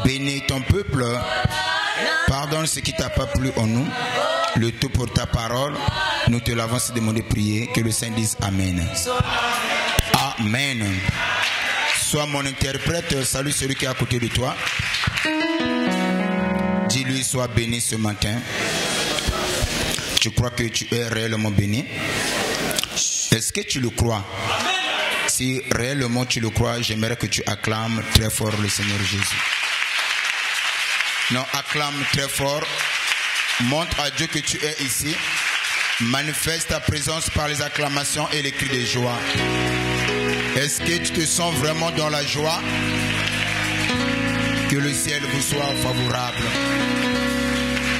Bénis ton peuple. Pardonne ce qui t'a pas plu en nous. Le tout pour ta parole. Nous te l'avons demandé de prier. Que le Saint dise Amen. Amen. Sois mon interprète. Salue celui qui est à côté de toi. Dis-lui, sois béni ce matin. Tu crois que tu es réellement béni? Est-ce que tu le crois? Si réellement tu le crois, j'aimerais que tu acclames très fort le Seigneur Jésus. Non, acclame très fort. Montre à Dieu que tu es ici. Manifeste ta présence par les acclamations et les cris de joie. Est-ce que tu te sens vraiment dans la joie? Que le ciel vous soit favorable.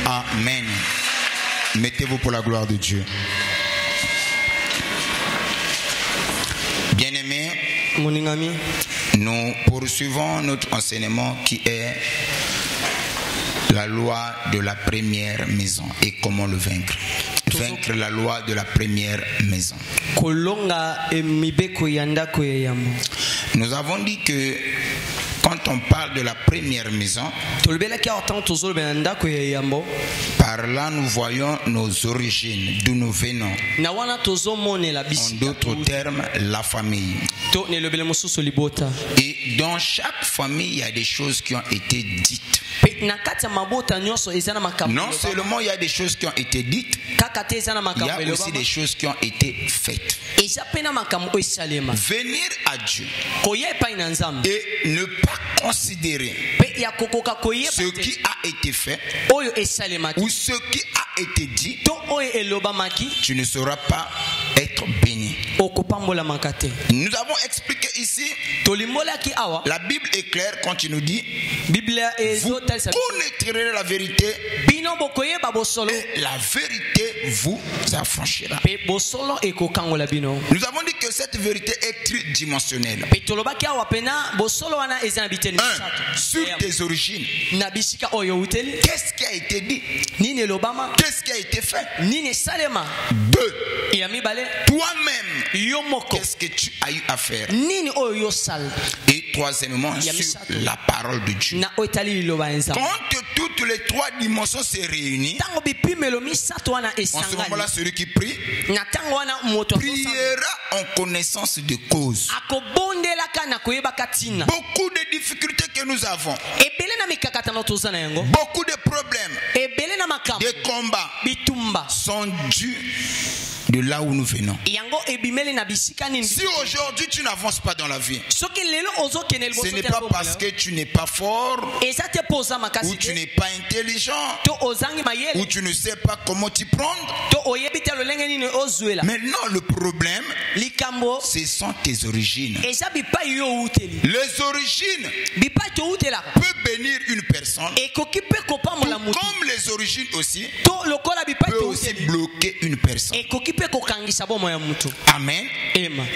Amen. Mettez-vous pour la gloire de Dieu. Bien-aimés, nous poursuivons notre enseignement qui est la loi de la première maison et comment le vaincre. Vaincre la loi de la première maison. Nous avons dit que quand on parle de la première maison, par là nous voyons nos origines, d'où nous venons. En d'autres termes, la famille. Et dans chaque famille, il y a des choses qui ont été dites. Non seulement il y a des choses qui ont été dites, il y a aussi des choses qui ont été faites. Venir à Dieu et ne pas considérer ce qui a été fait ou ce qui a été dit, tu ne sauras pas être béni. Nous avons expliqué ici, la Bible est claire quand tu nous dis vous connaîtrez la vérité et la vérité vous affranchira. Nous avons dit que cette vérité est tridimensionnelle. Sur tes origines, qu'est-ce qui a été dit? Qu'est-ce qui a été fait? 2. Toi-même, qu'est-ce que tu as eu à faire? Et troisièmement, sur la parole de Dieu. Quand toutes les trois dimensions se réunissent, en ce moment-là, celui qui prie priera en connaissance de cause. Beaucoup de difficultés que nous avons, beaucoup de problèmes, des combats sont dus de là où nous venons. Si aujourd'hui tu n'avances pas dans la vie, ce n'est pas parce que tu n'es pas fort, ou tu n'es pas intelligent, ou tu ne sais pas comment t'y prendre. Maintenant le problème, ce sont tes origines. Les origines peuvent bénir une personne, comme les origines aussi peuvent aussi bloquer une personne. Amen.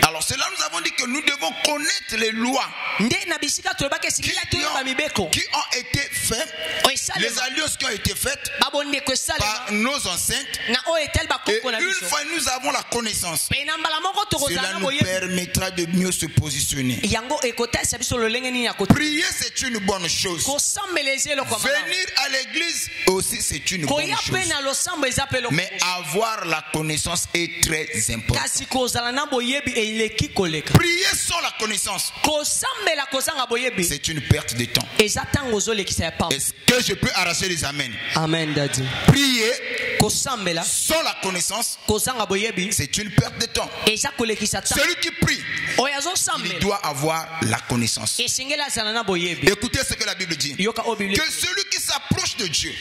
Alors c'est là nous avons dit que nous devons connaître les lois qui ont été faites, les alliances qui ont été faites par nos ancêtres. Et une fois nous avons la connaissance, cela nous permettra de mieux se positionner. Prier c'est une bonne chose. Venir à l'église aussi c'est une bonne chose. Mais avoir la connaissance est très important. Prier sans la connaissance, c'est une perte de temps. Est-ce que je peux arracher les amens? Amen, Daddy. Prier sans la connaissance, c'est une perte de temps. Celui qui prie, il doit avoir la connaissance. Écoutez ce que la Bible dit. Que celui qui s'approche de Dieu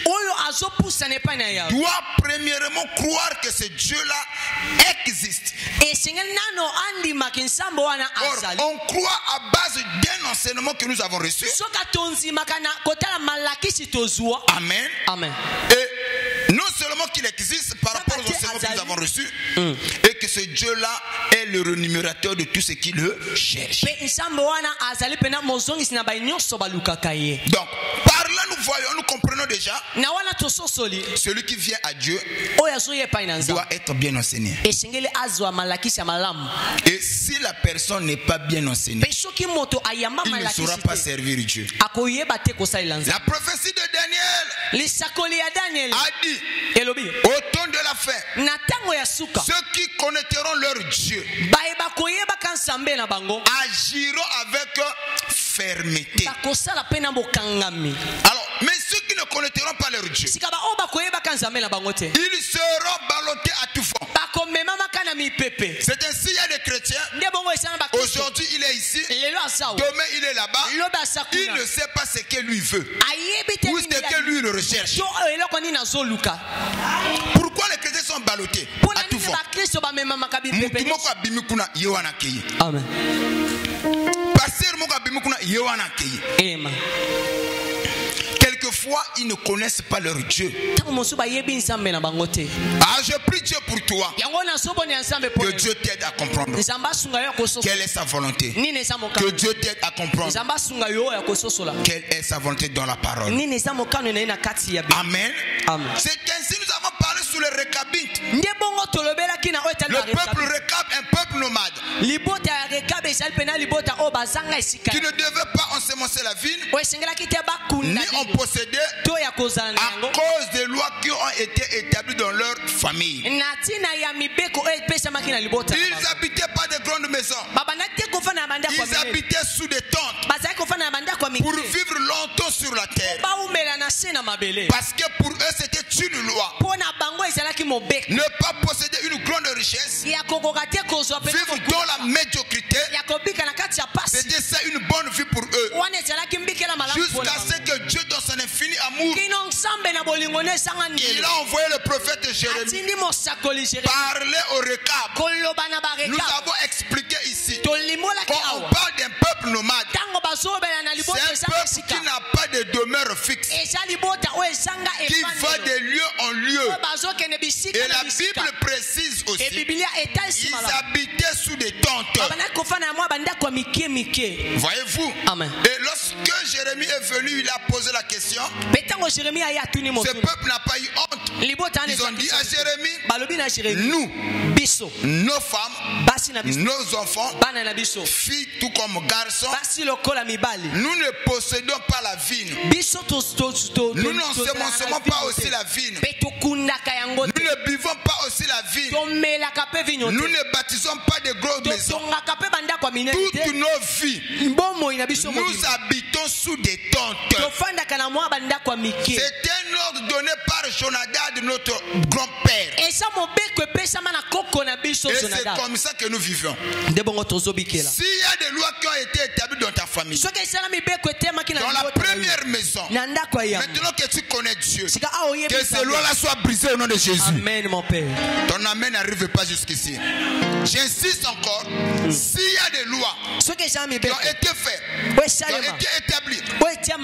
doit premièrement croire que ce Dieu-là existe. Or, on croit à base d'un enseignement que nous avons reçu. Amen. Amen. Et non seulement qu'il existe par rapport aux enseignements que nous avons reçus, et que ce Dieu-là est le rémunérateur de tout ce qui le cherche. Donc, par là, nous comprenons déjà. Celui qui vient à Dieu doit être bien enseigné. Et si la personne n'est pas bien enseignée, il ne saura pas servir Dieu. La prophétie de Daniel a dit au temps de la fin, ceux qui connaîtront leur Dieu agiront avec fermeté. Alors, mais ceux qui ne connaîtront pas leur Dieu, ils seront ballottés à tout fond. C'est ainsi, il y a des chrétiens. Aujourd'hui, il est ici. Demain, il est là-bas. Il ne sait pas ce que lui veut ou ce que lui il recherche. Pourquoi les chrétiens sont ballottés à tout fond? Amen. Quelquefois, ils ne connaissent pas leur Dieu. Ah, je prie Dieu pour toi. Que Dieu t'aide à comprendre quelle est sa volonté. Que Dieu t'aide à comprendre quelle est sa volonté dans la parole. Amen. C'est ainsi nous avons parlé sur le Récabite. Le peuple Récab, un peuple nomade qui ne devait pas ensemencer la vigne ni en posséder à cause des lois qui ont été établies dans leur famille. Ils n'habitaient pas de grandes maisons. Ils habitaient sous des tentes pour vivre longtemps sur la terre. Parce que pour eux c'était une loi. Ne pas posséder une grande richesse, vivre dans la médiocrité, c'était ça une bonne vie pour eux. Jusqu'à ce que Dieu dans son infini amour, il a envoyé le prophète Jérémie parler au Récab. Nous avons expliqué ici, quand on parle d'un peuple nomade, c'est un peuple qui n'a pas de demeure fixe, qui va de lieu en lieu. Et la Bible précise aussi, ils habitaient sous des tentes. Voyez-vous? Et lorsque Jérémie est venu, il a posé la question. Ce peuple n'a pas eu honte. Ils ont dit à Jérémie, nous, nos femmes, nos enfants, filles tout comme garçons, nous ne possédons pas la vigne. Nous n'ensemençons pas aussi la vigne. Nous ne buvons pas aussi la vigne. Nous ne bâtissons pas de grosses maisons. Toutes nos vies, nous habitons sous des tentes. C'est un ordre donné par Jonadab, notre grand-père. Et c'est comme ça que nous vivons. S'il y a des lois qui ont été établies dans ta famille, dans la première maison, maintenant que tu connais Dieu, que ces lois-là soient brisées au nom de Jésus. Amen, mon Père. Ton amen n'arrive pas jusqu'ici. J'insiste encore, s'il y a des lois qui ont été faites, qui ont été établies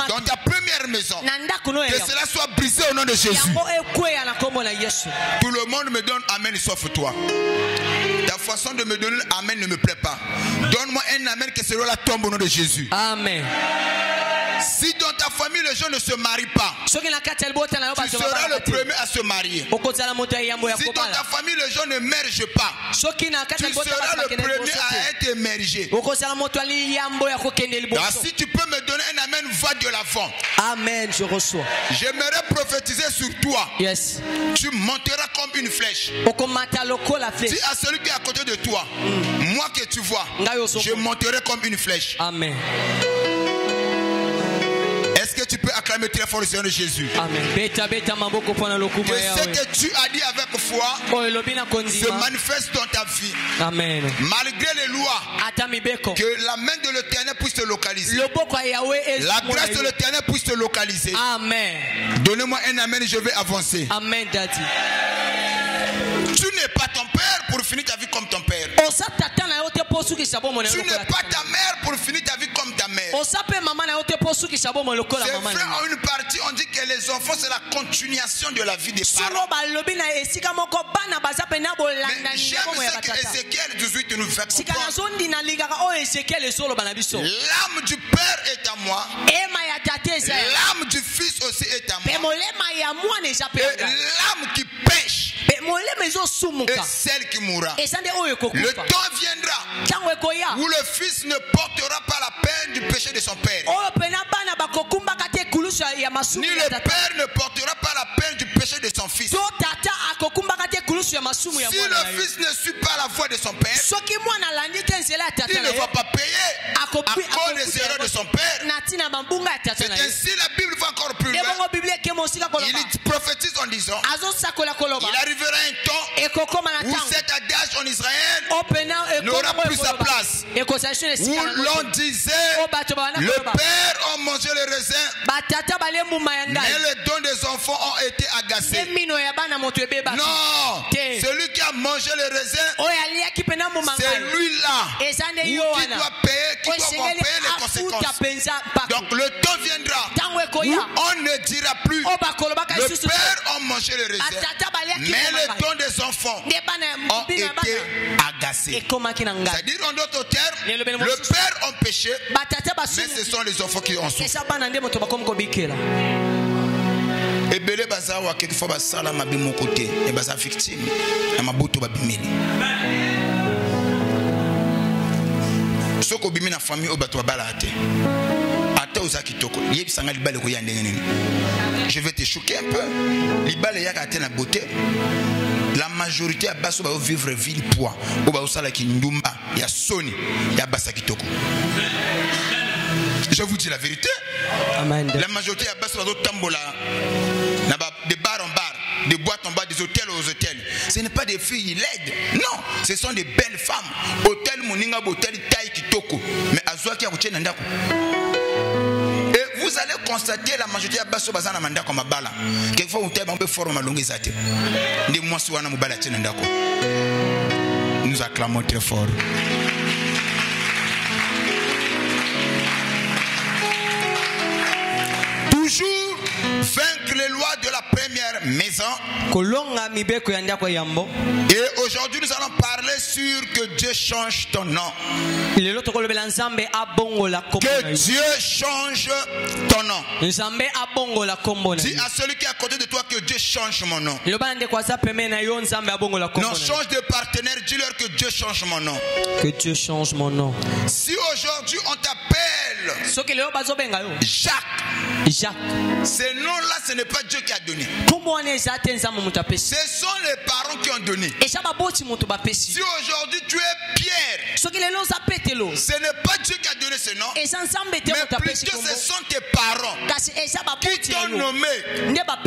dans ta première maison, que cela soit brisé au nom de Jésus. Tout le monde me donne amen sauf toi. Ta façon de me donner amen ne me plaît pas. Donne-moi un amen que cela tombe au nom de Jésus. Amen. Si dans ta famille les gens ne se marient pas, tu seras le premier à se marier. Si dans ta famille les gens ne mergent pas, tu seras le premier à être émergé. Si tu peux me donner un amen, va de l'avant. Amen, je reçois. J'aimerais prophétiser sur toi. Yes. Tu monteras comme une flèche. Dis à celui qui est à côté de toi, moi que tu vois, je monterai comme une flèche. Amen. Est-ce que tu peux acclamer très fort le Seigneur de Jésus? Amen. Que ce que tu as dit avec foi se manifeste dans ta vie. Amen. Malgré les lois, que la main de l'Éternel puisse te localiser. La grâce de l'Éternel puisse te localiser. Amen. Donnez-moi un amen et je vais avancer. Amen, Daddy. Tu n'es pas ton père pour finir ta vie comme ton père. Tu n'es pas ta mère pour finir ta vie comme ta mère. Ses frères ont une partie, on dit que les enfants c'est la continuation de la vie des parents. Mais j'aime ce que Ézéchiel 18 nous fait comprendre. L'âme du père est à moi. L'âme du fils l'âme qui pêche est celle qui mourra. Le temps viendra où le fils ne portera pas la peine du péché de son père, ni le père ne portera pas la peine du péché de son fils. Si le fils ne suit pas la voie de son père, il ne va pas payer à cause des erreurs de son père. C'est ainsi la Bible va encore plus loin. Il prophétise en disant, il arrivera un temps où cet adage en Israël n'aura plus sa place, où l'on disait, le père a mangé les raisins, mais les dons des enfants ont été agacés. Non, celui qui a mangé les raisins, c'est lui-là qui doit payer, qui doit payer les conséquences. Donc le temps viendra où on ne dira plus, le père a mangé les raisins, mais les dons des enfants ont été agacés. C'est-à-dire en d'autres termes, le père a péché, mais ce sont les enfants qui en souffrent. Et belé bazawa quelquefois basala mabi mon côté et baza victime et mabuto babimeli. Soko bimi na famille obato balate. Ata ozaki toko yebisanga libale ko ya ndenge nini. Je vais te choquer un peu. Libale ya ka tena beauté. La majorité à basso va vivre ville poids. Oba osala ki ndumba ya soni ya basaki toko. Je vous dis la vérité. Amen. La majorité à basso va tambola. De bar en bar, de boîte en bas, des hôtels aux hôtels. Ce n'est pas des filles laides. Non, ce sont des belles femmes. Hôtel Moninga, hôtel Taï Kitoko. Mais Azouaki a Routine Nandako. Et vous allez constater la majorité à Basso Bazana Mandako Mabala. Quelquefois, on peut former ma longue zate. Des mois sous Anna Mubala Tchenandako. Nous acclamons très fort. Toujours vaincre les lois de la première maison. Et aujourd'hui nous allons parler sur que Dieu change ton nom. Que Dieu change ton nom. Dis à celui qui est à côté de toi que Dieu change mon nom. Non, change de partenaire, dis-leur que Dieu change mon nom. Que Dieu change mon nom. Si aujourd'hui on t'appelle Jacques, ce nom-là, ce n'est pas Dieu qui a donné. Ce sont les parents qui ont donné. Si aujourd'hui tu es Pierre, ce n'est pas Dieu qui a donné ce nom, mais plutôt ce sont tes parents qui t'ont nommé,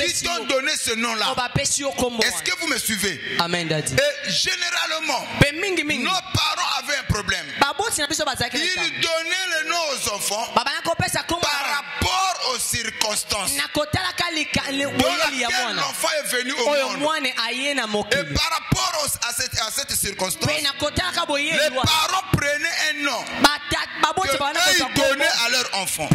qui t'ont donné ce nom-là. Est-ce que vous me suivez? Amen, Daddy. Et généralement, nos parents avaient un problème. Ils donnaient le nom aux enfants par rapport aux circonstances dans laquelle l'enfant est venu au monde. Et par rapport à cette circonstance, les parents prenaient un nom qu'ils donnaient à leur enfant.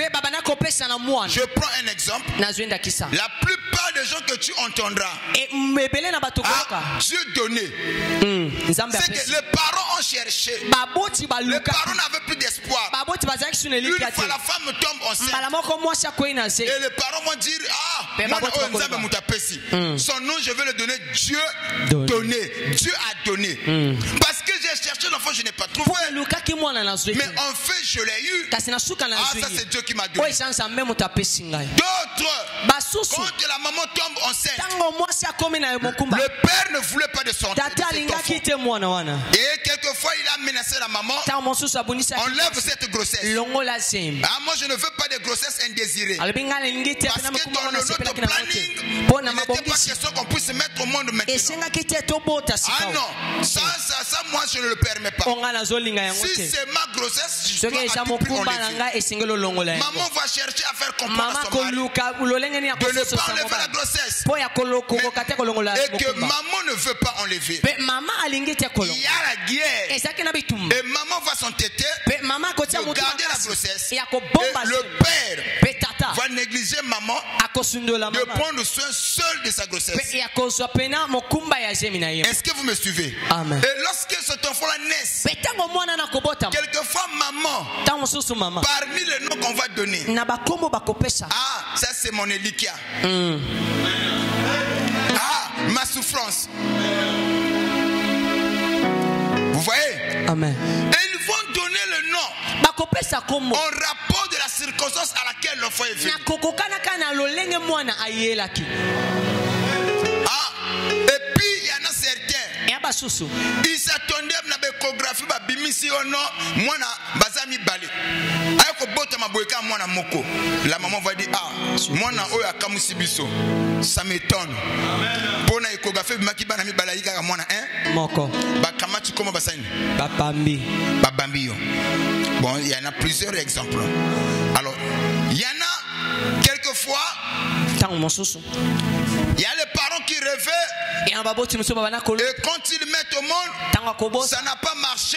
Je prends un exemple. La plupart des gens que tu entendras à Dieu donné, c'est que les parents ont cherché. Les parents n'avaient plus d'espoir. Une fois la femme tombe enceinte, et les parents vont dire, son nom je vais le donner. Dieu donné. Dieu a donné. Parce que j'ai cherché l'enfant, je n'ai pas trouvé. Mais en fait je l'ai eu. Ça c'est Dieu qui m'a donné. D'autres, quand la maman tombe enceinte, le père ne voulait pas de son enfant. Et quelquefois il a menacé la maman. Enlève cette grossesse. Moi je ne veux pas de grossesse indésirée. Parce que dans notre planning, il n'était pas question qu'on puisse se mettre au monde maintenant. Ah non, ça moi je ne le permets pas. Si c'est ma grossesse, je dois à tout prix enlever. Maman va chercher à faire comprendre à son mari de ne pas enlever la grossesse. Et que maman ne veut pas enlever. Il y a la guerre. Et maman va s'entêter de garder la grossesse. Et le père va négliger maman de prendre soin seul de sa grossesse. Est-ce que vous me suivez? Amen. Et lorsque cet enfant-là naisse, quelquefois maman, parmi les noms qu'on va donner, ah, ça c'est mon Elikia. Ah, ma souffrance. Vous voyez? Amen. Et ils vont donner le nom en rapport de la circonstance à laquelle l'enfant est venu. Ah, et puis il y en a certains, ils s'attendaient à une échographie, la maman va dire, ah, ça m'étonne. Pour la échographie, bon, il y en a plusieurs exemples. Alors, il y en a quelquefois, il y a les parents qui rêvaient, et quand ils mettent au monde, ça n'a pas marché.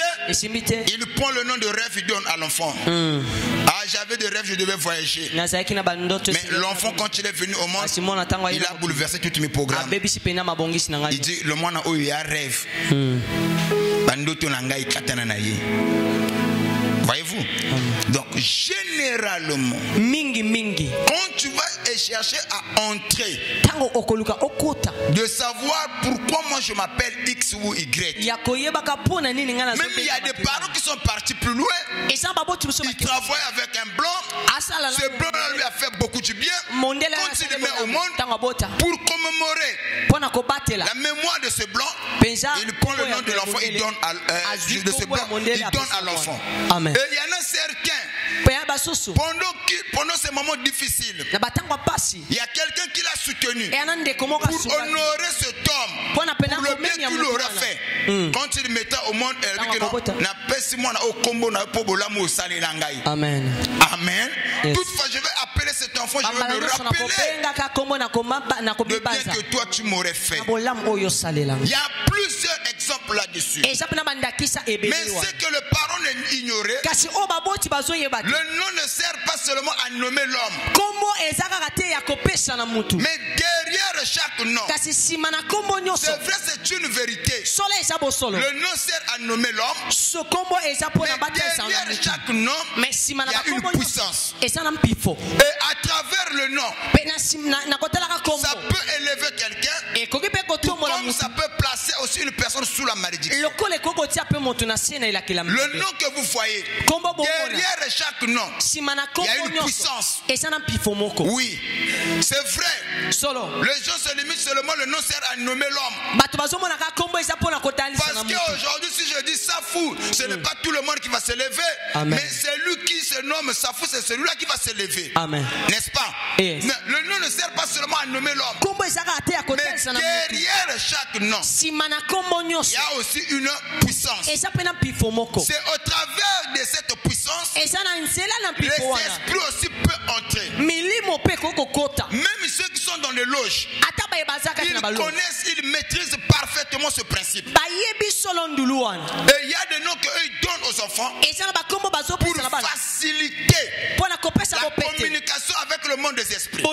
Il prend le nom de rêve, il donne à l'enfant. Ah, j'avais des rêves, je devais voyager. Mais l'enfant, quand il est venu au monde, il a bouleversé tous mes programmes. Il dit, le monde a eu un rêve. Voyez-vous? Donc généralement, quand tu vas chercher à entrer, de savoir pourquoi moi je m'appelle X ou Y, même il y a des parents qui sont partis plus loin. Ils travaillent avec un blanc. Ce blanc lui a fait beaucoup de bien. Quand il le met au monde, pour commémorer la mémoire de ce blanc, il prend le nom de l'enfant, il donne à l'enfant. Amen. Et il y en a certains, pendant ces moments difficiles, il y a quelqu'un qui l'a soutenu pour honorer cet homme, pour le bien qu'il aurait fait. Quand il mettait au monde, Amen. Amen. Yes. Toutefois, je vais appeler cet enfant, je vais me rappeler de bien que toi tu m'aurais fait. Il y a plusieurs exemples là-dessus. Mais ce que le parent ignorait, le nom ne sert pas seulement à nommer l'homme, mais derrière chaque nom, c'est vrai, c'est une vérité. Le nom sert à nommer l'homme, mais derrière chaque nom, il y a une puissance. Et à travers le nom, ça peut élever quelqu'un, comme ça peut placer aussi une personne sous la malédiction. Le nom que vous voyez, derrière chaque nom, il y a une puissance. Oui, c'est vrai. Les gens se limitent seulement, le nom sert à nommer l'homme. Parce qu'aujourd'hui, si je dis Safou, ce n'est pas tout le monde qui va se lever. Amen. Mais celui qui se nomme Safou, c'est celui-là qui va se lever. Amen. N'est-ce pas? Yes. Mais le nom ne sert pas seulement à nommer l'homme. Mais derrière chaque nom, il y a aussi une puissance. C'est au travers de cette puissance, l'esprit aussi peut entrer. Même ceux qui sont dans les loges, ils connaissent, ils maîtrisent parfaitement ce principe. Et il y a des noms qu'eux donnent aux enfants pour faciliter la communication avec le monde des esprits.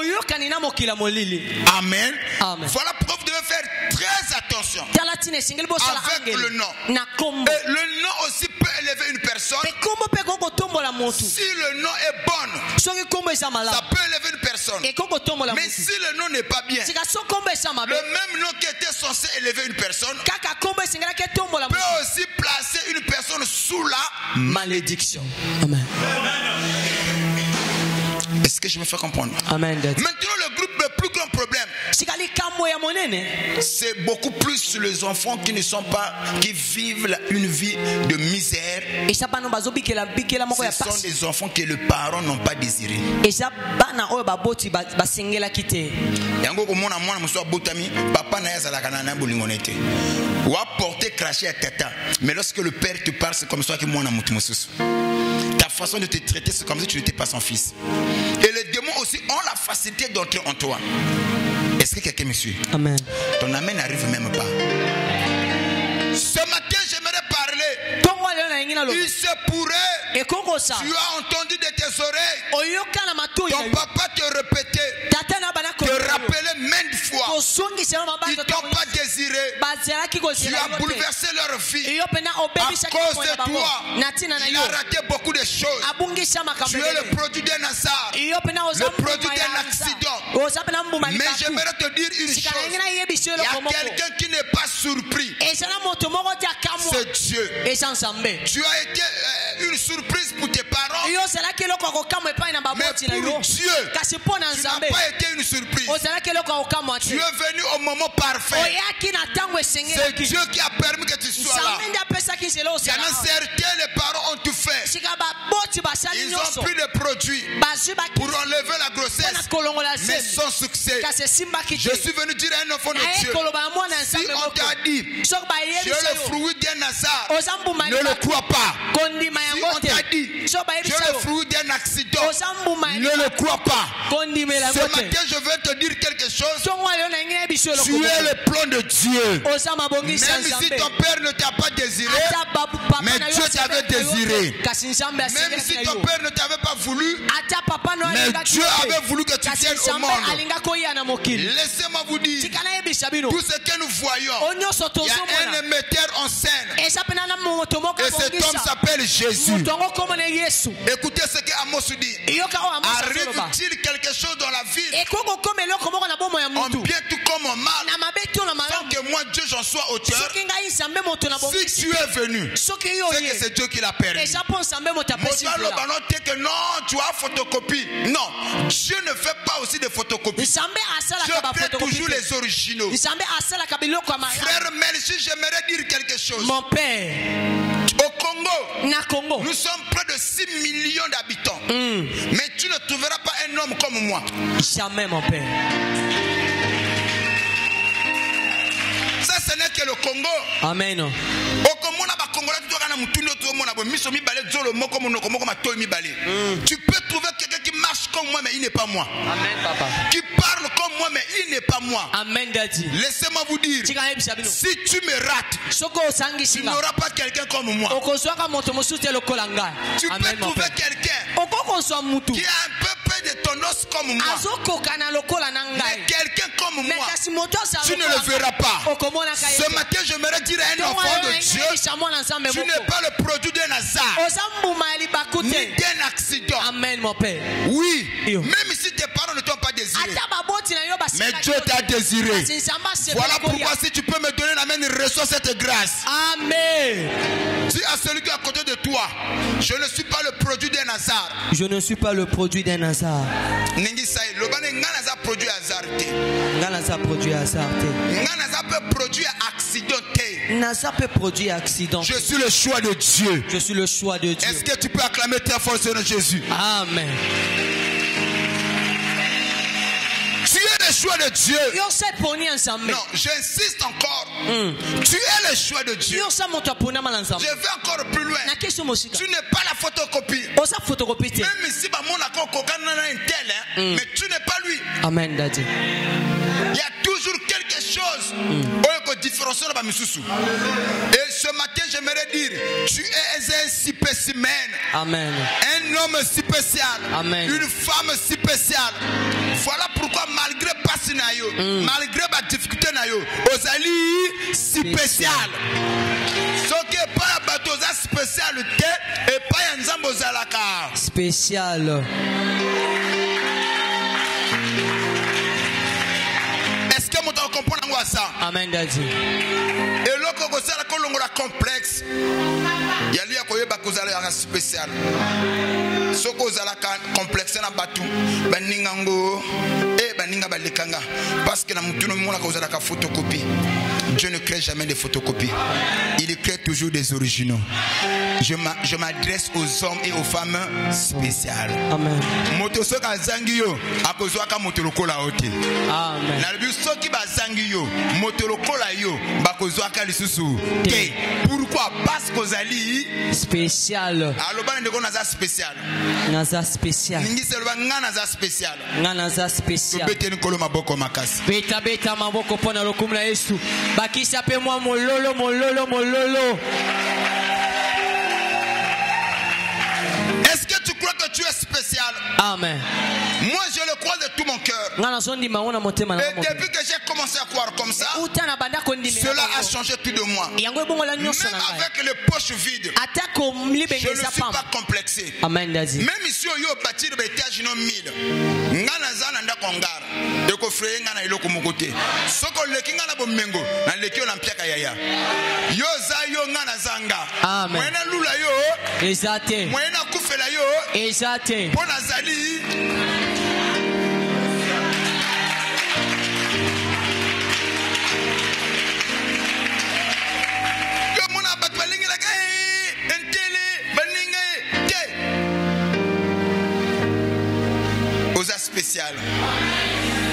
Amen. Voilà pourquoi vous devez faire très attention avec le nom. Et le nom aussi peut élever une personne. Si le nom est bon, ça peut élever une personne. Mais si le nom n'est pas bien, le même nom qui était censé élever une personne peut aussi placer une personne sous la malédiction. Amen. Est-ce que je me fais comprendre? Amen. Maintenant, le plus grand problème, c'est beaucoup plus les enfants qui ne sont pas, qui vivent une vie de misère. Ce sont des enfants que les parents n'ont pas désirés. Mais lorsque le père te parle, c'est comme ça que moi ta façon de te traiter, c'est comme si tu n'étais pas son fils. Et les démons aussi ont la facilité d'entrer en toi. Est-ce que quelqu'un me suit? Amen. Ton amen n'arrive même pas. Ce matin, j'aimerais parler Il se pourrait, tu as entendu de tes oreilles, ton papa te répétait, te rappelait maintes fois, ils ne t'ont pas désiré, tu as bouleversé leur vie, à cause de toi, il a raté beaucoup de choses, tu es le produit d'un hasard, le produit d'un accident, mais j'aimerais te dire une chose, il y a quelqu'un qui n'est pas surpris, c'est Dieu. Tu as été une surprise pour tes parents, mais pour Dieu, tu n'as pas été une surprise. Tu es venu au moment parfait. C'est Dieu qui a permis que tu sois là. Il y en a certains, les parents ont tout fait. Ils ont pris des produits pour enlever la grossesse, mais sans succès. Je suis venu dire à un enfant de Dieu, si on t'a dit, tu es le fruit d'un hasard, ne le crois pas. Si on t'a dit, tu es le fruit d'un accident, ne le crois pas. Ce matin, je veux te dire quelque chose. Tu es le plan de Dieu. Même si ton père ne t'a pas désiré, mais Dieu t'avait désiré. Même si ton père ne t'avait pas voulu, mais Dieu avait voulu que tu viennes au monde. Laissez-moi vous dire, tout ce que nous voyons, il y a un émetteur en scène. Et cet homme s'appelle Jésus. Écoutez ce que Amos dit. Arrive-t-il quelque chose dans la vie, en bien tout comme en mal, sans que moi Dieu j'en sois auteur? Si tu es venu, c'est que c'est Dieu qui l'a permis. Que non, tu as photocopie. Non, Dieu ne fait pas aussi des photocopies. Dieu fait toujours les originaux. Frère Melchi, j'aimerais dire quelque chose. Mon père, au Congo, nous sommes près de 6 millions d'habitants. Mais tu ne trouveras pas un homme comme moi. Jamais, mon père. Ça, ce n'est que le Congo. Amen. Tu peux trouver quelqu'un qui marche comme moi, mais il n'est pas moi. Amen, papa. Qui parle comme moi, mais il n'est pas moi. Amen, daddy. Laissez-moi vous dire, si tu me rates, tu n'auras pas quelqu'un comme moi. Tu peux trouver quelqu'un qui a un peu de ton os comme moi, mais quelqu'un comme moi, tu ne le verras pas. Ce matin, j'aimerais dire à un enfant de Dieu, tu n'es pas le produit d'un hasard, ni d'un accident. Amen, mon père. Oui, même si tes parents ne t'ont pas désiré, mais Dieu t'a désiré. Voilà pourquoi, si tu peux me donner la main, reçois cette grâce. Amen. Dis à celui qui est à côté de toi, je ne suis pas le produit d'un hasard. Je ne suis pas le produit d'un hasard. Produit hasard. Accident. Je suis le choix de Dieu. Je suis le choix de Dieu. Est-ce que tu peux acclamer très fort sur Jésus? Amen. Tu es le choix de Dieu. Non, j'insiste encore. Tu es le choix de Dieu. Je vais encore plus loin. Tu n'es pas la photocopie. Même si mais tu n'es pas lui. Amen, daddy. Il y a toujours quelque chose qui différencie. Et ce matin, j'aimerais dire, tu es un spécimen. Amen. Un homme spécial. Amen. Une femme spéciale. Voilà pourquoi malgré passe nayo, malgré la difficulté nayo, ozali spécial. Ce qui est pas bateau spécialité et pas un zambo zalaka. Spécial. Est-ce que mon temps comprend ça? Amen, daddy. Et l'autre côté la colongola complexe. Yali a koye bakozala ya spécial. Soko zala complexe na batu baningango et baninga balekanga parce que na mutuno mona kozala ka photocopie. Dieu ne crée jamais des photocopies. Il crée toujours des originaux. Je m'adresse aux hommes et aux femmes spéciales. Amen. Motosoka zangio akozwaka motolokola ote. Amen. Na biso soki bazangio motolokola yo bakozwaka lisusu te. Pourquoi? Parce qu'ozali spécial. Alobana ndeko naza spécial. Naza spécial. Ningi selba nga naza spécial. Nga naza spécial. Bete nkolo maboko makasi. Beta maboko pona lokumna Yesu. Bakisa pe moi mololo. que tu es spécial. Amen. Moi je le crois de tout mon cœur. Et depuis que j'ai commencé à croire comme ça, cela a changé tout de moi. Même avec les poches vides, je ne suis pas complexé. Amen. Même ici au bâtir des étages non 1000. Ngana zana nda kongara. Eko freye ngana iloko mokote. Soko leki ngana bomengo na leki olampiaka yaya. Yo za yo ngana zanga. Amen. Mwena lula yo. Exacte. Mwena kufela yo. Exacte. Pona zali. Yo mona batwalingi la kai. Entele baninga te. Oza spécial.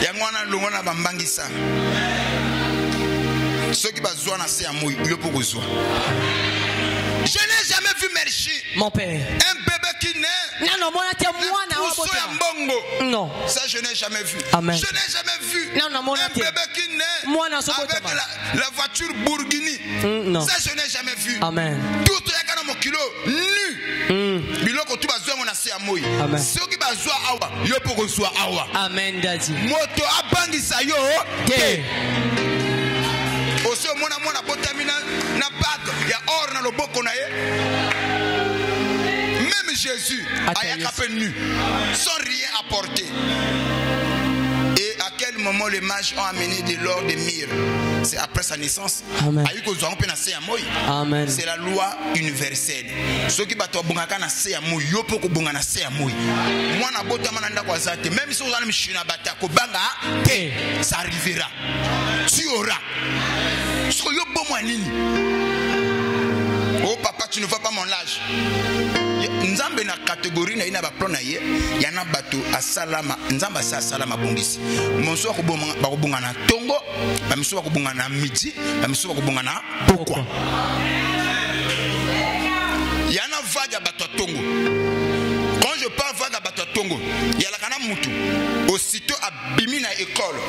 Yangwana lungona bambangisa. Ceux qui bazouent na se amoui, yo pourozwa. Je n'ai jamais vu Merchi. Mon père. Un bébé qui naît. Non. Ça je n'ai jamais vu. Amen. Je n'ai jamais vu un bébé qui naît avec la voiture Bourguigny. Non. Ça je n'ai jamais vu. Amen. Tout yakana mon kilo nu. Biloko tu bazoué mon assez amoui. Amen. Ceux qui bazouent awa, yo pourozwa awa. Amen daddy. Moto abangisa yo. Ke. Aussi mona mona botamina na bague ya or na loboko na ye. Même Jésus a capé nu sans rien apporter. Et à quel moment les mages ont amené de l'or, de myrrhe? C'est après sa naissance. Amen. C'est la loi universelle. Ceux qui battent bungaka na se amoy, yo poko bunga na se amoy. Moi na bota mananda kwa zate, même si vous allez me china bata ko banga, ça arrivera. Tu auras. Ce que yo bon moi nini. Oh papa, tu ne vois pas mon âge. Nzambe na catégorie na ina ba plan na ye, yana bato asalama, nzamba sa salama bongisi. Monso ko bonga na tongo, ba miso ko bonga na midi, ba miso ko bonga na pokwa. Yana vaga bato tongo. Quand je parle vaga bato tongo, yala kana mutu. Aussitôt abimi na école.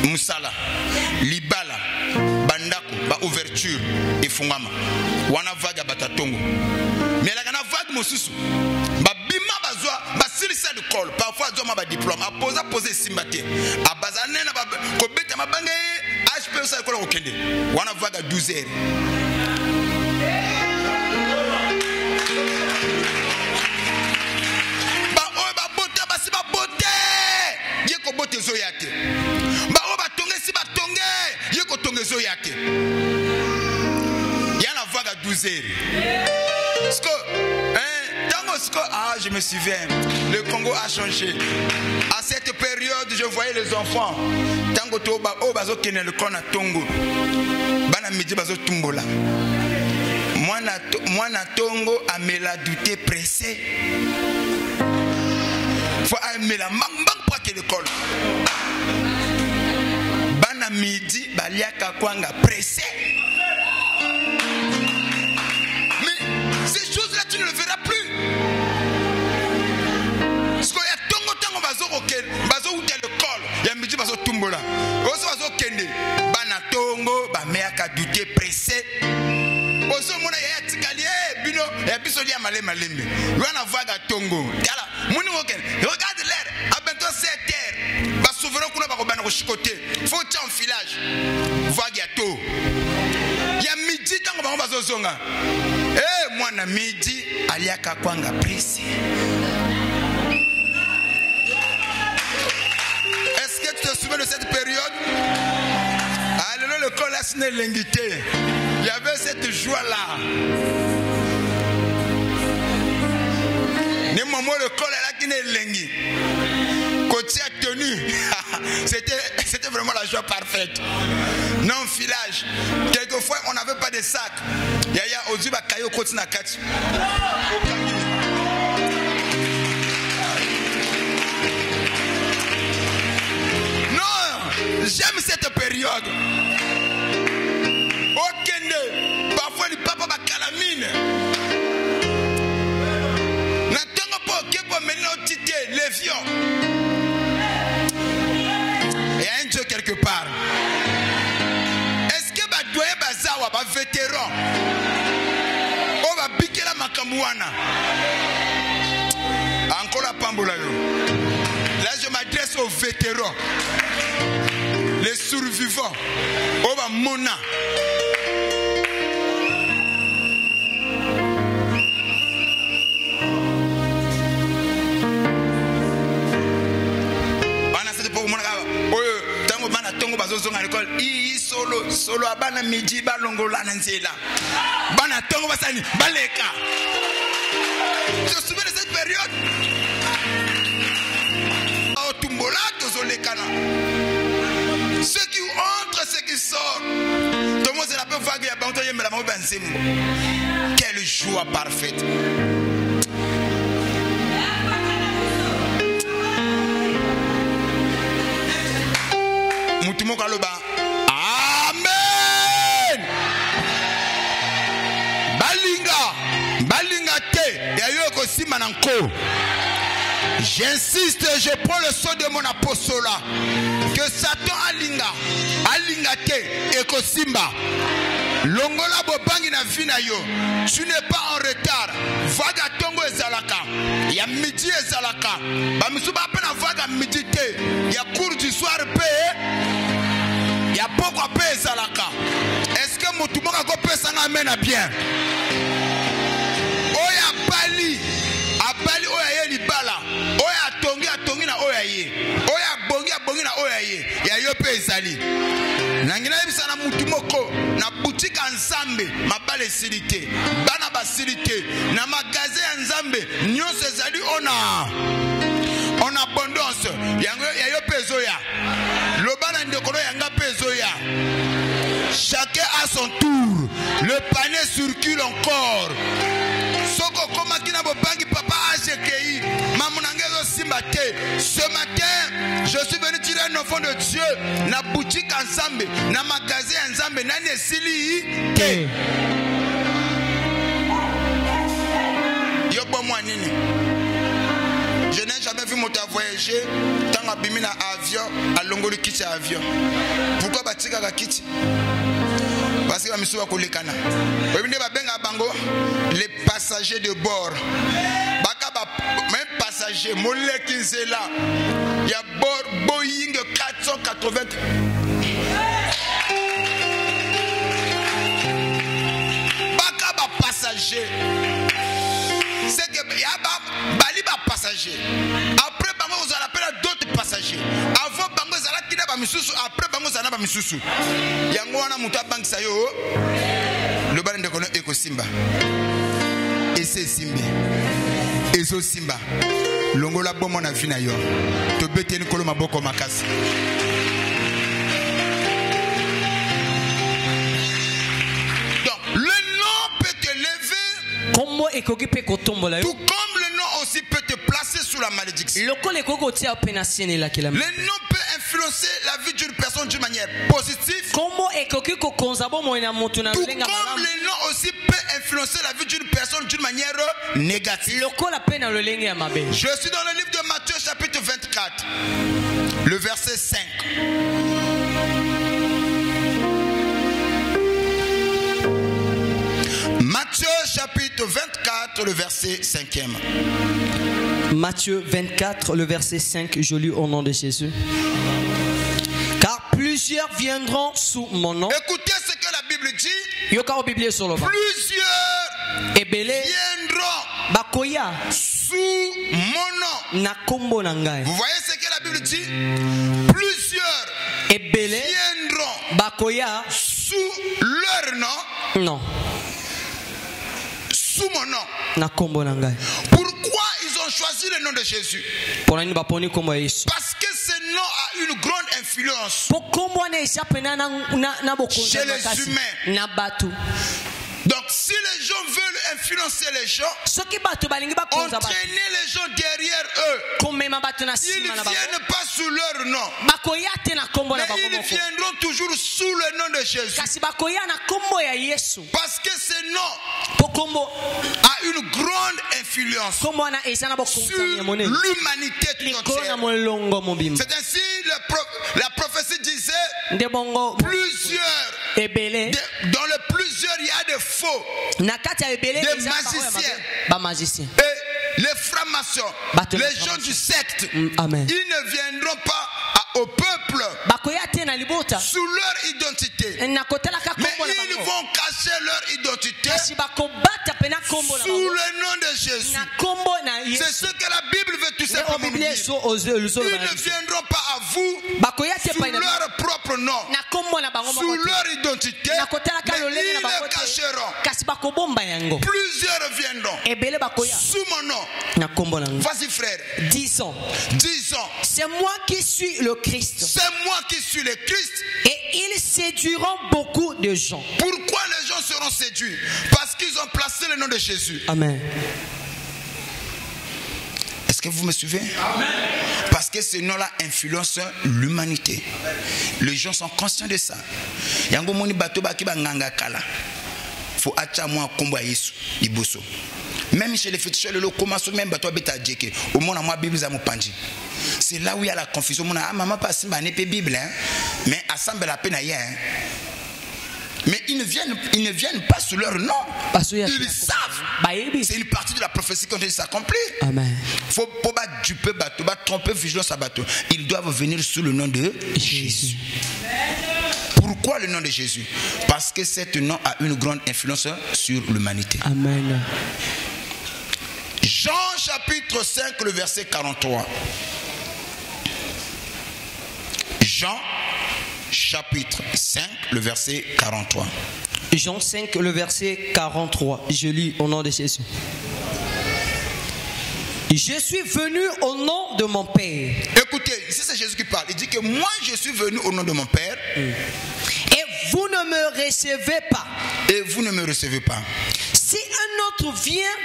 Musala, libala, bandako, ba ouverture et fungama. Wana vaga bato tongo. Mais la gana vague mosusu ba bima bazwa ba silisa de col parfois zo ma ba diplôme a poser simbate a bazane na ba ko beta mabanga HP sa ko okende wana vague à 12 heures ba o ba bota ba si ba bote ye ko bote zo yate ba o ba tonge si ba tonge ye ko tonge zo yate yana vague à 12 heures. Je me souviens, le Congo a changé. À cette période, je voyais les enfants. Tango toba o bazo kene le kona tongo. Bana midi bazo tumbola. Mwana tongo amela douté pressé. Faut amela mambang pour que l'école. Bana midi baliaka kwanga pressé. Mais ces choses-là tu ne le verras plus. Bazo ou le col, ya midi bazo tumbola. Oso bazo kende, bana tongo, ba meaka douté pressé. Oso mona ya tikali bino, ya biso dia malema lembe. Wana vaga tongo. Yala, muni woken. Regarde l'air, à bientôt 7 heures. Ba souverain kuna ba ko bana ko chikoté. Faut tcha en filage. Vaga to. Ya midi tango ba bazo zonga. Mwana midi aliaka kwanga pressé. Tu te souviens de cette période? Alors le col a signé l'ingité. Il y avait cette joie-là. Le moment le col a signé l'ingité. Côté tenu. C'était vraiment la joie parfaite. Non filage. Quelquefois on n'avait pas de sac. Yaya Ozuba Kayo Côté Nakati. J'aime cette période. Okende, parfois le papa va calamine. N'attends pas que pour mener tité, les vieux. Il y a un Dieu quelque part. Est-ce que Badoye Bazawa, un vétéran, on va piquer la Makamouana? Là, je m'adresse aux vétérans, les survivants, au Mona. Solo abana midi balongola na nzela bana tongo basani baleka. Je me souviens de cette période. Au tumbola tozolekana, ceux qui entrent, ceux qui sortent, tout le monde c'est la peu vague ya banto yemela mo bansembo. Quelle joie parfaite. Mutumo kaloba j'insiste, je prends le son de mon apostolat que Satan alinga te ekosimba longola bobangi na vina yo. Tu n'es pas en retard. Vaga tongo ezalaka ya midi ezalaka bamisuba pena vaga midi te ya cours du soir pe ya poko pe ezalaka. Est-ce que mutu moka ko pesa nga mena bien oya bali abali oya ye libala oya tongi na oya ye oya bongi na oya ye ya yo pe ezali nangina yebisa na mutu moko na boutique nzambe mabale silité bana basilité na magasin ya nzambe nyonso ezali on abondance yango ya yo pe ezoya lobana ndekolo yanga pe ezoya. Chacun à son tour, le panier circule encore. Soko komakina bobangi papa AGKI mamunangezo simbate. Ce matin, je suis venu tirer un enfant de Dieu na boutique ensemble, na magasin ensemble, na nesili ke. Yobo mwanini. Je n'ai jamais vu mon voyager tant à bimi na avion à longoli kiti avion. Pourquoi batika ka kiti? Parce que misuwa kolekana. Webinde babenga bango les passagers de bord. Baka ba même passager moleki nzela ya bord Boeing 480. Baka ba passager. C'est que yaba bali ba passager. Après bango vous allez appeler d'autres passagers. Avant bango zala kina ba misusu, après bango zana ba misusu. Yango wana mutu abangisa yo. Le bande kono eko simba. Ese simbi. Ezo simba. Longola bomo na vina yo. To beteni kolo maboko makasi. Donc le nom peut te lever. Tout comme le nom aussi peut te placer sous la malédiction. Le nom peut influencer la vie d'une personne d'une manière positive. Tout comme le nom aussi peut influencer la vie d'une personne d'une manière négative. Je suis dans le livre de Matthieu chapitre 24, le verset 5. Matthieu chapitre 24, le verset 5e. Matthieu 24, le verset 5, je lis au nom de Jésus. Car plusieurs viendront sous mon nom. Écoutez ce que la Bible dit. Plusieurs viendront sous mon nom. Vous voyez ce que la Bible dit? Plusieurs viendront sous leur nom. Non. Sous mon nom. Pourquoi ils ont choisi le nom de Jésus? Parce que ce nom a une grande influence chez les humains. Donc si les gens veulent influencer les gens, entraîner les gens derrière eux, ils ne viennent pas sous leur nom, mais ils viendront toujours sous le nom de Jésus. Parce que ce nom a une grande influence sur l'humanité tout entière. C'est ainsi la prophétie disait plusieurs. Dans le plusieurs, il y a des faux, des magiciens. les francs-maçons, les gens du secte, Amen. ils ne viendront pas au peuple sous leur identité, mais ils vont cacher leur identité sous le nom de Jésus. C'est ce que la Bible veut tout simplement dire. Ils ne viendront pas à vous sous leur propre nom, sous leur identité, mais ils le cacheront. Plusieurs viendront sous mon nom. Vas-y frère, disons, c'est moi qui suis le Christ. C'est moi qui suis le Christ. Et ils séduiront beaucoup de gens. Pourquoi les gens seront séduits? Parce qu'ils ont placé le nom de Jésus. Amen. Est-ce que vous me suivez? Amen. Parce que ce nom-là influence l'humanité. Les gens sont conscients de ça. Yango moni bato ba ki ba nganga kala. Faut acha moi komba Yesu liboso. Même chez les féticheurs, le commence même bato beta djeke. Au monde à moi Bible za mopanji. C'est là où il y a la confusion. Mon maman passe ma n'est pas Bible, hein? Mais assemble la peine ailleurs. Hein? Mais ils ne viennent pas sous leur nom. Ils savent. C'est une partie de la prophétie quand ils s'accomplissent. Amen. Faut pas duper bateau, tromper vigilance à bateau. Ils doivent venir sous le nom de Jésus. Pourquoi le nom de Jésus? Parce que cet nom a une grande influence sur l'humanité. Amen. Jean chapitre 5, le verset 43. Jean chapitre 5, le verset 43. Jean 5, le verset 43. Je lis au nom de Jésus. Je suis venu au nom de mon Père. Écoutez, ici c'est Jésus qui parle. Il dit que moi je suis venu au nom de mon Père. Et vous ne me recevez pas. Et vous ne me recevez pas. Si un autre vient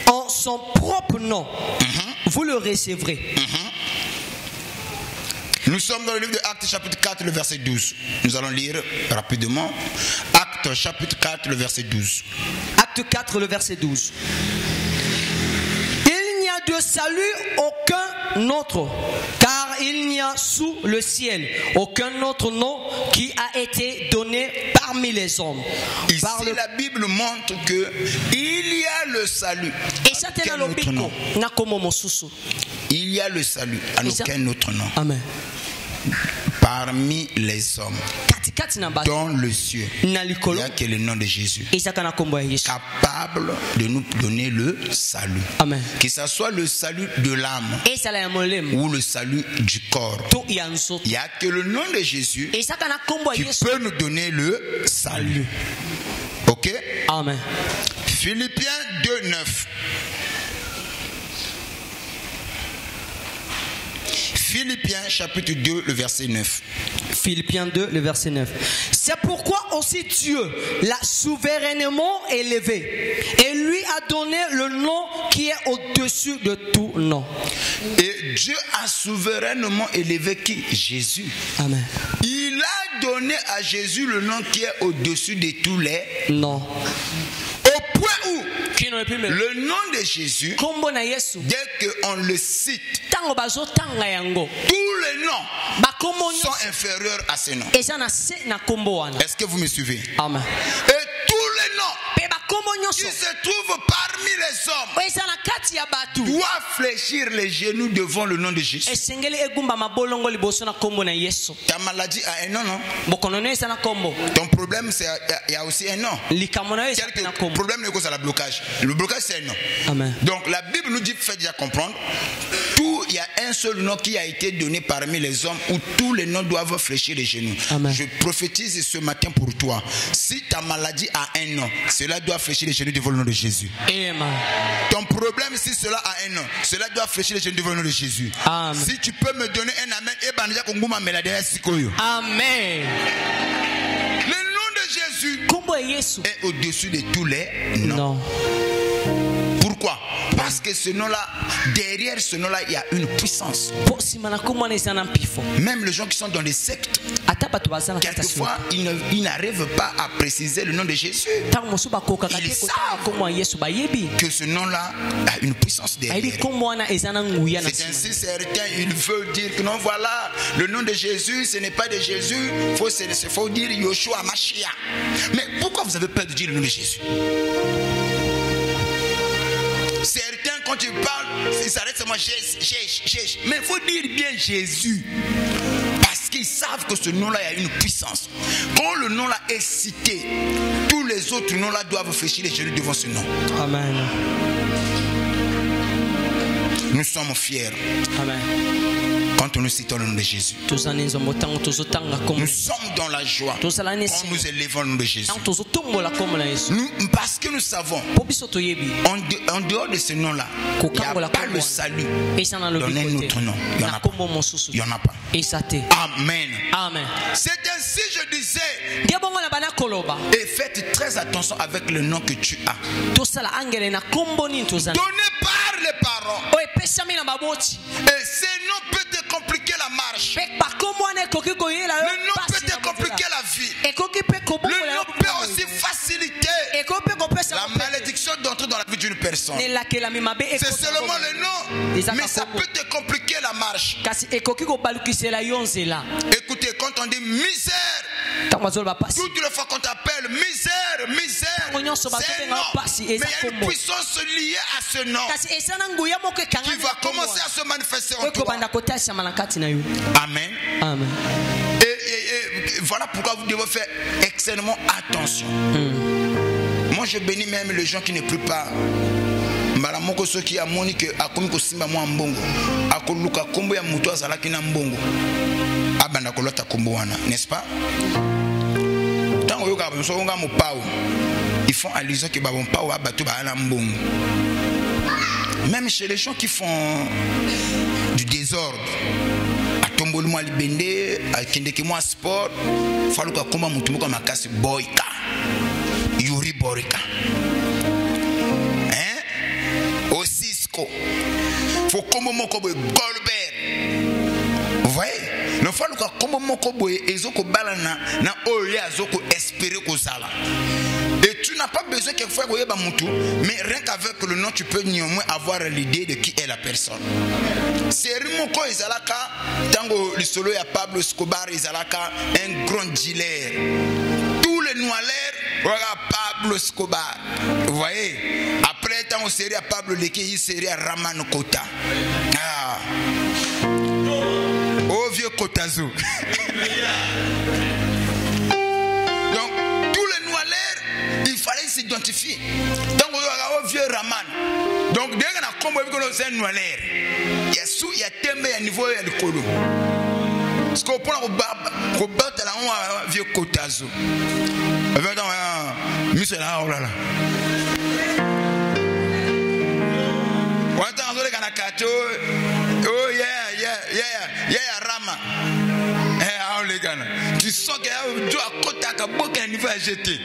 en son propre nom, vous le recevrez. Nous sommes dans le livre de Actes chapitre 4, le verset 12. Nous allons lire rapidement. Actes chapitre 4, le verset 12. Acte 4, le verset 12. Il n'y a de salut aucun autre, car il n'y a sous le ciel aucun autre nom qui a été donné parmi les hommes. Ici, la Bible montre que il y a le salut. Et ça, c'est dans le nom. Il y a le salut à aucun autre nom. Amen. Parmi les hommes dans le ciel, il n'y a que le nom de Jésus capable de nous donner le salut. Amen. Que ce soit le salut de l'âme ou le salut du corps, il n'y a que le nom de Jésus qui peut nous donner le salut. Ok? Amen. Philippiens 2, 9. Philippiens chapitre 2, le verset 9. Philippiens 2, le verset 9. C'est pourquoi aussi Dieu l'a souverainement élevé et lui a donné le nom qui est au-dessus de tout nom. Et Dieu a souverainement élevé qui? Jésus. Amen. Il a donné à Jésus le nom qui est au-dessus de tous les noms. Au point où le nom de Jésus, dès qu'on le cite, tous les noms sont inférieurs à ce nom. Est-ce que vous me suivez? Amen. Et tous les noms qui se trouvent parmi les hommes doivent fléchir les genoux devant le nom de Jésus. Ta maladie a un nom, non? Ton problème, il y a aussi un nom. Le problème n'est que c'est le blocage. Le blocage, c'est un nom. Amen. Donc la Bible nous dit, fait déjà comprendre, il y a un seul nom qui a été donné parmi les hommes où tous les noms doivent fléchir les genoux. Amen. Je prophétise ce matin pour toi. Si ta maladie a un nom, cela doit fléchir les genoux devant le nom de Jésus. Amen. Ton problème, si cela a un nom, cela doit fléchir les genoux devant le nom de Jésus. Amen. Si tu peux me donner un amen, Amen. Le nom de Jésus est au-dessus de tous les noms. Non. Pourquoi? Parce que ce nom-là, derrière ce nom-là, il y a une puissance. Même les gens qui sont dans les sectes, quelquefois, ils n'arrivent pas à préciser le nom de Jésus. Ils savent que ce nom-là a une puissance derrière. C'est ainsi certains, ils veulent dire que non, voilà, le nom de Jésus, ce n'est pas de Jésus, il faut dire Yoshua Mashiach. Mais pourquoi vous avez peur de dire le nom de Jésus? Certains quand tu parles, il s'arrête seulement Jésus. Mais il faut dire bien Jésus. Parce qu'ils savent que ce nom-là a une puissance. Quand le nom-là est cité, tous les autres noms-là doivent fléchir les genoux devant ce nom. Amen. Nous sommes fiers. Amen. Quand nous citons le nom de Jésus, nous sommes dans la joie quand nous élevons le nom de Jésus. Parce que nous savons, en dehors de ce nom-là, il n'y a pas le salut. Donnez notre nom. Il n'y en a pas. Amen. Amen. C'est ainsi, je disais, et faites très attention avec le nom que tu as. Donné par les parents. Et ces noms peuvent te compliquer la marche. Le nom peut te compliquer la vie. Le nom peut aussi faciliter la malédiction d'entrer dans la vie d'une personne. C'est seulement le nom, mais ça peut te compliquer la marche. Écoutez, quand on dit misère, toutes les fois qu'on t'appelle misère, c'est un nom. Mais il y a une puissance liée à ce nom qui va commencer à se manifester en toi. Amen. Amen. Et voilà pourquoi vous devez faire extrêmement attention. Moi je bénis même les gens qui ne prient pas. Malamoko ceux qui a monique a commis que simba moi mbongo a koluka kombo ya muto azala kina mbongo abanda kolota kombo wana, n'est-ce pas? Tant yoka so nga mo pao, ils font allusion que babon pao abatu ba na mbongo. Même chez les gens qui font du désordre, à tombole moi libende, à kendeke moi sport, faluka komba mutu mo kama kasi boyka. Yuri borika. Au Cisco, faut comme mon kobo Goldberg. Vous voyez, le fait que comme mon kobo ezoko balana na oya zoko espérer ko sala. Et tu n'as pas besoin qu'il faut que ba mutu, mais rien qu'avec le nom tu peux néanmoins avoir l'idée de qui est la personne. C'est Rimoko Izalaka, tango le solo ya Pablo Escobar Izalaka, un grand dealer. Tous les noirs, regarde Pablo Escobar. Vous voyez? Après, tant on série à Pablo Leke, il série à Raman Kota. Ah. Oh vieux Kotazo. Donc, tous les noirs, il fallait s'identifier. Donc, on a oh vieux Raman. Donc, dès qu'on a combo, on a un noir. Il y a sous, il y a thème, il y a niveau, il y a le colo. Parce qu'on prend au battre là, on a un vieux Kotazo. Monsieur là, oh là là. Oh yeah, Rama. Tu sens qu'il y a Dieu à côté à beaucoup un niveau à jeter.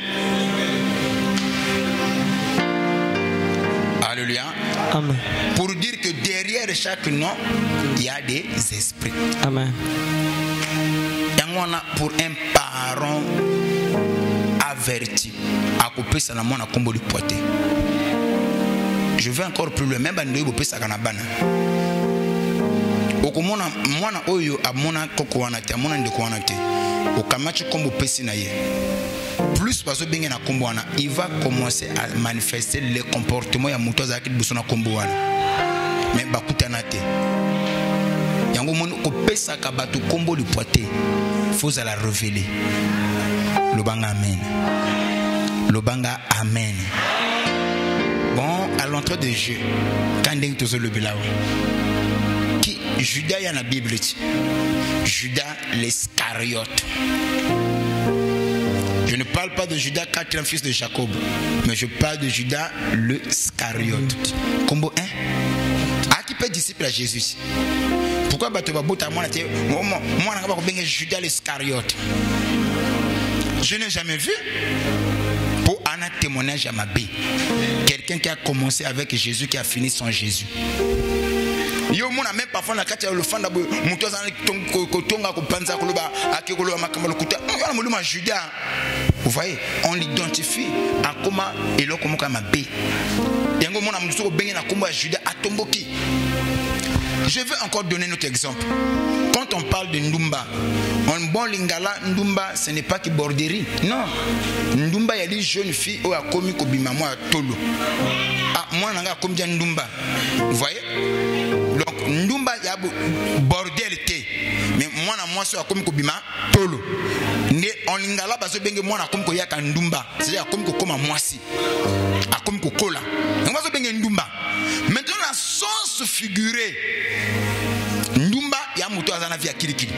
Alléluia. Amen. Pour dire que derrière chaque nom, il y a des esprits. Amen. Pour un parent averti, à couper ça dans mon combo de poité. Je vais encore plus loin, même si vous ça kanabana. Okomona mwana oyo amona kokoana te, amona ndekwana te. Okamachi kombo pesi na ye. Plus parce que na kombo wana, il va commencer à manifester les comportements ya muto za kit busona kombo wana. Mais bakutana te. Yango mon ko pesa ka batu kombo du poité. Faut la révéler. Lobanga amen. Lobanga amen. Bon, à l'entrée de Dieu, quand on est le Bilao, qui Judas y a la Bible, Judas l'Iscariote. Je ne parle pas de Judas, quatrième fils de Jacob, mais je parle de Judas l'Iscariote. Combo 1. À qui peut disciple à Jésus? Pourquoi tu vas botter à moi, Judas l'Iscariote? Je n'ai jamais vu. Pour un témoignage à ma bé. Quelqu'un qui a commencé avec Jésus, qui a fini sans Jésus. Yo mona même parfois na kati ya le fanda muto za kotonga ko panza ko loba akikolo makamalo kuta ngala muluma Judas. Vous voyez, on l'identifie en comment et l'on comme ma bé. Yango mona muto ko bengi na komba Judas atomboki. Je vais encore donner notre exemple. Quand on parle de Ndumba, en bon lingala, Ndumba, ce n'est pas que borderie. Non. Ndumba, il y a des jeunes filles qui ont commis Kobima, moi, Tolo. Ah, moi, je comme Ndumba. Vous voyez? Donc, Ndumba, il y a bordel. Mais moi, je suis comme Kobima, Tolo. En lingala, parce que moi, je suis comme Ndumba. C'est-à-dire comme moi, si. Comme Kokola. Ndumba. Maintenant, la sens figuré. Ndumba, il y a un moto à la vie à Kilikili.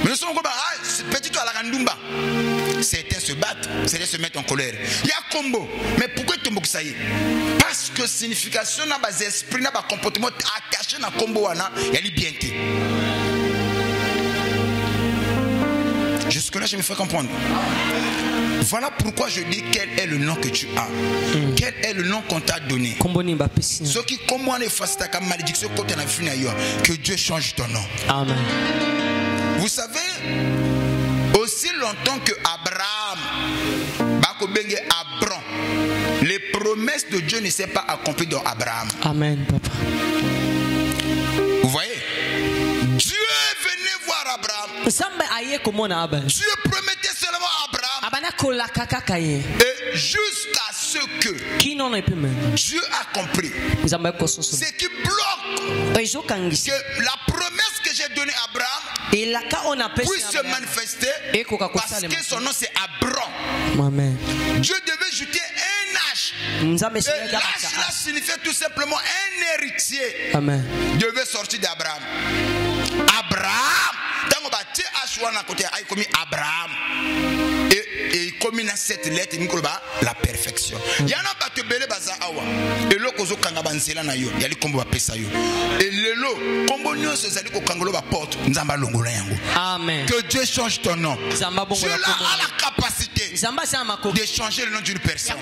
Mais nous sommes comme petit à la Ndumba. Certains se battent, certains se mettent en colère. Il y a combo. Mais pourquoi tu me ça y est? Parce que signification n'a pas d'esprit, n'a pas de comportement attaché dans le combo, il y a l'ibyenté. Jusque-là, je me fais comprendre. Voilà pourquoi je dis quel est le nom que tu as. Quel est le nom qu'on t'a donné. Ce qui, comme on est face à ta malédiction, que Dieu change ton nom. Amen. Vous savez, aussi longtemps que Abraham, les promesses de Dieu ne s'est pas accomplies dans Abraham. Amen, papa. Vous voyez? Dieu venait voir Abraham. Dieu promettait seulement à Abraham. Et jusqu'à ce que Dieu a compris ce qui bloque que la promesse que j'ai donnée à Abraham puisse se manifester, parce que son nom c'est Abraham. Amen. Dieu devait jeter un H. Et l'H là signifiait tout simplement un héritier. Amen. Devait sortir d'Abraham. Abraham, tant que tu as côté Abraham. Et comme il a cette lettre, il la perfection. Il y en a pas de belé baza awa. Et le kozo kangabansela na yo. Yali kombo ba pesa yo. Et lelo kombo nyonso zali ko kangolo ba porte. Nzamba longola yango. Amen. Que Dieu change ton nom. Dieu a la capacité de changer le nom d'une personne.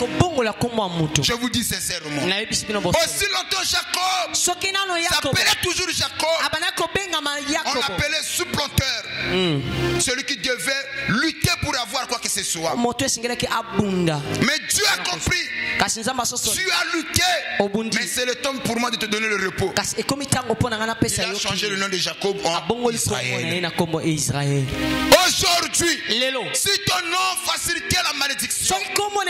Je vous dis sincèrement. Aussi longtemps Jacob s'appelait toujours Jacob. On l'appelait supplanteur. Celui qui devait lutter pour avoir quoi que ce soit. Mais Dieu a compris. Tu as lutté. Mais c'est le temps pour moi de te donner le repos. Il a changé le nom de Jacob en Israël. Aujourd'hui, si ton nom facilitait la malédiction, que mon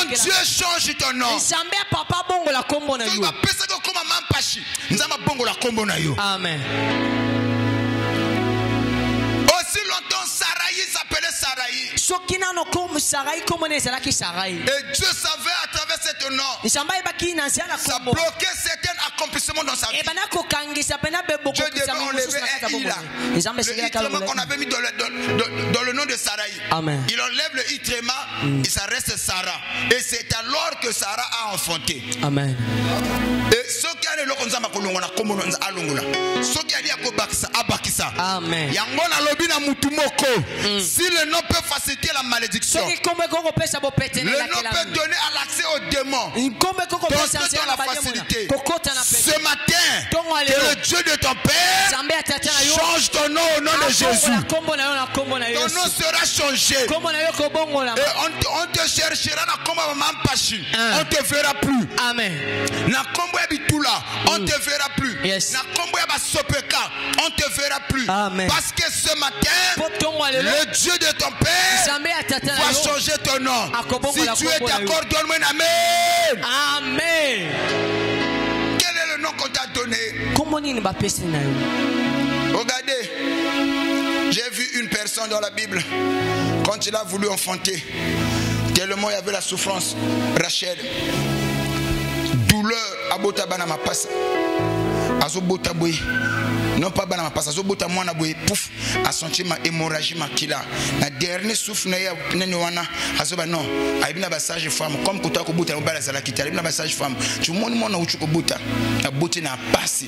Dieu change ton nom. Amen. Aussi longtemps Saraï s'appelait Saraï. Et Dieu savait à travers cet nom, ça bloquait certains accomplissements dans sa vie. Dieu devait enlever un Ila. Le Itrema qu'on avait mis dans le nom de Saraï. Il enlève le Itrema et ça reste Sarah. Et c'est alors que Sarah a enfanté. Amen. Et ce qui a le konzamba kolongona komono nza alongola. Ce qui a dit abakisa. Amen. Yangona lobina mutumoko. Si le nom peut faciliter la malédiction, le nom peut donner à l'accès aux démons. Donc dans la facilité. Ce matin, que le Dieu de ton Père change ton nom au nom de Jésus. Ton nom sera changé. Et on te cherchera na komba mampashi. On te verra plus. Amen. Na kombo bitula, on te verra plus. Na kombo ya basopeka, on te verra plus. Amen. Parce que ce matin, le Dieu de ton Père va changer ton nom. Si tu es d'accord, donne-moi un amen. Amen. Quel est le nom qu'on t'a donné? Regardez, j'ai vu une personne dans la Bible, quand il a voulu enfanter, tellement il y avait la souffrance, Rachel, douleur, abota banama passa, azobota boy. Non pas banama passa, azobota mwana boy, pouf, a senti ma hémorragie makila. La dernière souffle na ya nene azoba non, aibina ba sage femme, comme kota ko bota ba la zala kitala, aibina ba sage femme. Tu monde mona uchu ko bota, na boté na passé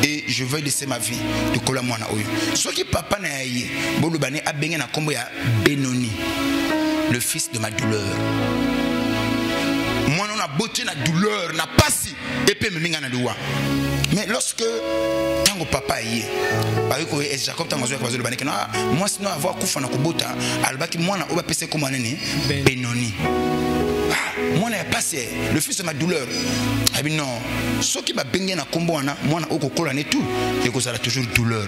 et je vais laisser ma vie de kola mwana oyo. Ce qui papa na yaye, bolo bané abenga na kombo ya Benoni, le fils de ma douleur. Moi on a beauté na douleur, na passé et puis me na doua. Mais lorsque tango papa yé, parce que Jacob tango zo kwazo le bané que moi sinon avoir kufa na kobota, albaki mwana oba pese comme nene Benoni. moi n'a pas c'est le fils de ma douleur. Ah bien non, ce qui m'a baigné na combo ana, moi na oko kola ne tout, et que ça a toujours douleur.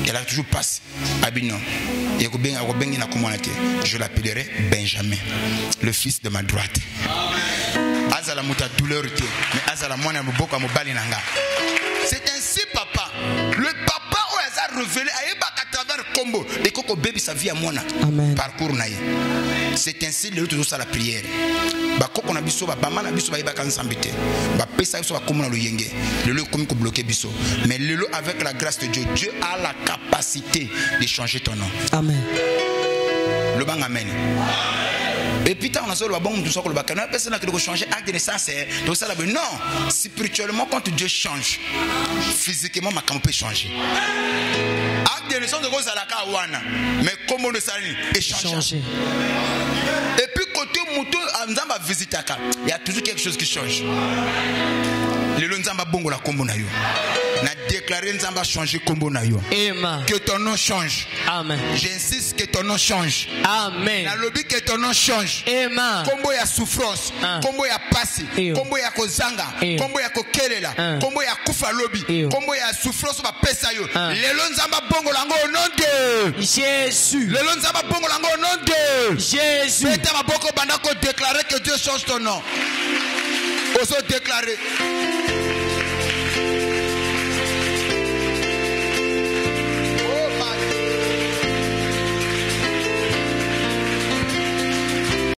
Elle a toujours passé. Ah bien non, et que baigné na combo na te, je l'appellerai Benjamin, le fils de ma droite. Azala muta douleur te, mais azala moi na boka mobali nanga. C'est ainsi papa, le papa où elle a révélé à travers combo et coco bébé sa vie à moi parcours naïe. C'est ainsi le tout ça la prière. Ba koko na biso ba mama na biso ba ibaka nsambité. Ba pesa biso ba komona lo yenge. Le comme ko bloquer biso. Mais le avec la grâce de Dieu, Dieu a la capacité de changer ton nom. Amen. Le bang amen. Et puis on a solo ba bon tout ça ko le bakana personne qui doit changer acte de naissance donc ça là non, spirituellement quand Dieu change, physiquement ma camp peut changer. Acte de naissance de cause à la kawana, mais comment le salut est changé. Et puis côté moto nzamba visitaka, il y a toujours quelque chose qui change. Le nzamba bongo la kombo na yo. Na déclaré nzamba changer kombo na yo. Amen. Que ton nom change. Amen. J'insiste que ton nom change. Amen. Na lobby que ton nom change. Amen. Kombo ya souffrance, kombo ya pasi, kombo ya kozanga, kombo ya kokelela, kombo ya kufa lobby, kombo ya souffrance ba pesa yo. Lelo nzamba bongo lango au nom de Jésus. Lelo nzamba bongo lango au nom de Jésus. Meta maboko banda ko déclarer que Dieu change ton nom. Oso déclarer